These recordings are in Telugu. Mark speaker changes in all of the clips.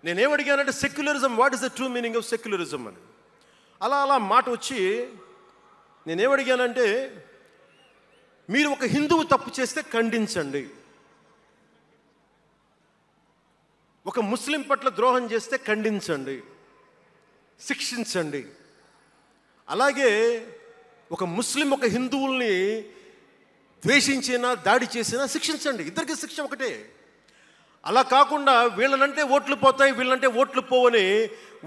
Speaker 1: నేనేమడిగానంటే secularism, what is the true meaning of secularism అని. అలా మాట వచ్చి నేనేమడిగానంటే, మీరు ఒక హిందువు తప్పు చేస్తే ఖండించండి, ఒక ముస్లిం పట్ల ద్రోహం చేస్తే ఖండించండి, శిక్షించండి. అలాగే ఒక ముస్లిం ఒక హిందువుల్ని ద్వేషించినా దాడి చేసినా శిక్షించండి. ఇద్దరికి శిక్ష ఒకటే. అలా కాకుండా వీళ్ళనంటే ఓట్లు పోతాయి, వీళ్ళంటే ఓట్లు పోవని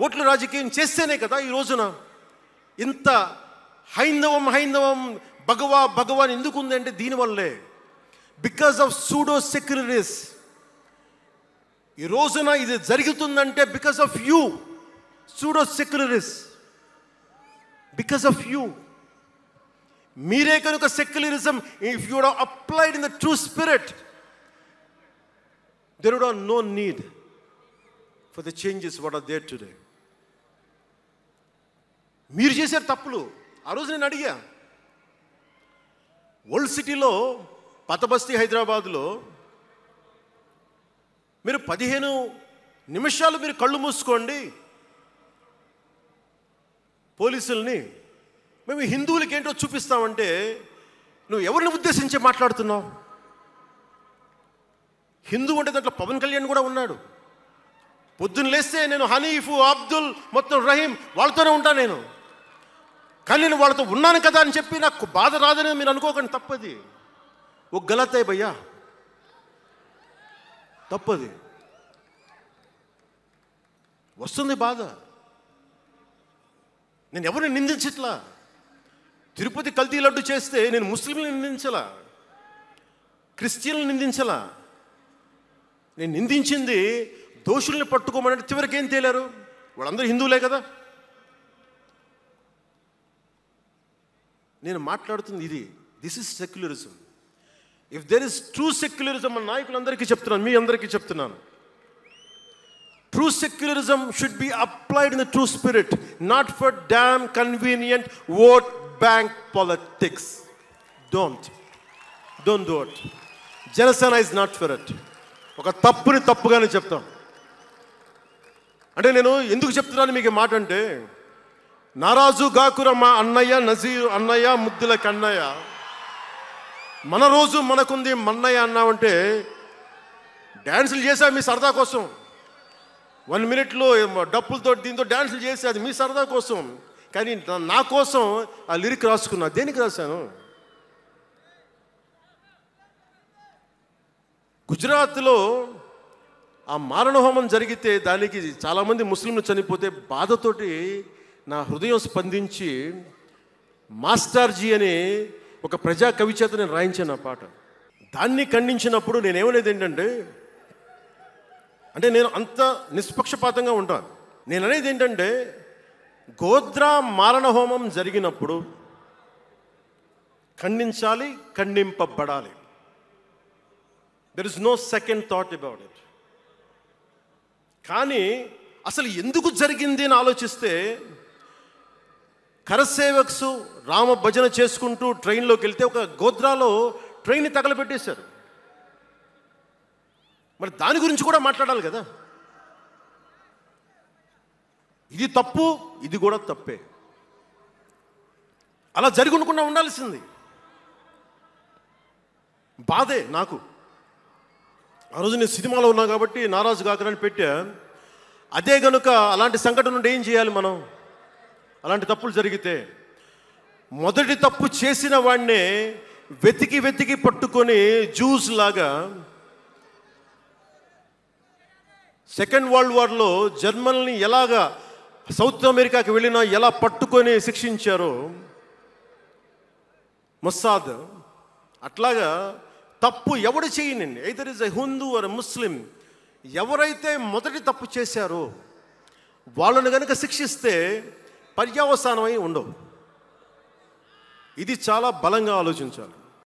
Speaker 1: ఓట్లు రాజకీయం చేస్తేనే కదా ఈ రోజున ఇంత హైందవం భగవాన్ ఎందుకు ఉంది అంటే దీనివల్లే. Because of pseudo secularists. ఈ రోజున ఇది జరుగుతుందంటే because of you pseudo secularists, because of you. మీరే కనుక secularism, if you would applied in the true spirit, there would have no need for the changes what are there today. మీరు చేశారు తప్పులు. ఆ రోజు నేను అడిగా, ఓల్డ్ సిటీలో పాతబస్తీ హైదరాబాద్లో మీరు 15 నిమిషాలు మీరు కళ్ళు మూసుకోండి పోలీసుల్ని, మేము హిందువులకి ఏంటో చూపిస్తామంటే నువ్వు ఎవరిని ఉద్దేశించి మాట్లాడుతున్నావు? హిందూ అంటే దాంట్లో పవన్ కళ్యాణ్ కూడా ఉన్నాడు. పొద్దున్న లేస్తే నేను హనీఫ్, అబ్దుల్, మొత్తం రహీం వాళ్ళతోనే ఉంటాను నేను. కానీ నేను వాళ్ళతో ఉన్నాను కదా అని చెప్పి నాకు బాధ రాదని మీరు అనుకోకండి, తప్పది. ఓ గలతే భయ్యా, తప్పది. వస్తుంది బాధ. నేను ఎవరిని నిందించట్లా. తిరుపతి కల్తీ లడ్డు చేస్తే నేను ముస్లింలను నిందించలా, క్రిస్టియన్లను నిందించలా. నేను నిందించింది దోషుల్ని పట్టుకోమని. చివరికి ఏం తేలారు? వాళ్ళందరూ హిందువులే కదా. నేను మాట్లాడుతుంది ఇది. This is secularism. If there is true secularism, మన నాయకులందరికీ చెప్తున్నాను, మీ అందరికీ చెప్తున్నాను, true secularism should be applied in the true spirit, not for damn convenient vote bank politics. Don't do it. Janasena is not for it. ఒక తప్పుని తప్పుగానే చెప్తాం. అంటే నేను ఎందుకు చెప్తున్నాను మీకు మాట అంటే, నారాజు గాకుర మా అన్నయ్య నజీరు అన్నయ్య ముద్దుల కన్నయ్య, మన రోజు మనకుంది మన్నయ్య అన్నామంటే డ్యాన్సులు చేశా మీ సరదా కోసం. 1 మినిట్లో డప్పులతో దీంతో డ్యాన్సులు చేసి అది మీ సరదా కోసం. కానీ నా కోసం ఆ లిరిక్ రాసుకున్నా. దేనికి రాశాను? గుజరాత్లో ఆ మారణహోమం జరిగితే దానికి చాలామంది ముస్లింలు చనిపోతే బాధతోటి నా హృదయం స్పందించి మాస్టర్జీ అనే ఒక ప్రజా కవి చేత నేను రాయించాను ఆ పాట. దాన్ని ఖండించినప్పుడు నేనేమనేది ఏంటంటే, అంటే నేను అంత నిష్పక్షపాతంగా ఉంటాను. నేను అనేది ఏంటంటే, గోద్రా మారణహోమం జరిగినప్పుడు ఖండించాలి, ఖండింపబడాలి. There is no second thought about it. కానీ అసలు ఎందుకు జరిగింది అని ఆలోచిస్తే, కరసేవక్స్ రామ భజన చేసుకుంటూ ట్రైన్లోకి వెళ్తే ఒక గోద్రాలో ట్రైన్ని తగలబెట్టేశారు. మరి దాని గురించి కూడా మాట్లాడాలి కదా. ఇది తప్పు, ఇది కూడా తప్పే. అలా జరిగి ఉండకుండా ఉండాల్సింది. బాధే నాకు. ఆ రోజు నేను సినిమాలో ఉన్నా కాబట్టి నారాజు గాకరని పెట్టా. అదే కనుక అలాంటి సంఘటన నుండి ఏం చేయాలి మనం? అలాంటి తప్పులు జరిగితే మొదటి తప్పు చేసిన వాడినే వెతికి పట్టుకొని జ్యూస్ లాగా సెకండ్ వరల్డ్ వార్లో జర్మనీని ఎలాగా సౌత్ అమెరికాకి వెళ్ళినా ఎలా పట్టుకొని శిక్షించారో మొస్సాద్, అట్లాగా తప్పు ఎవడు చేయనండి, either is a Hindu or Muslim, ఎవరైతే మొదటి తప్పు చేశారో వాళ్ళను కనుక శిక్షిస్తే పర్యవసానమై ఉండవు. ఇది చాలా బలంగా ఆలోచించాలి.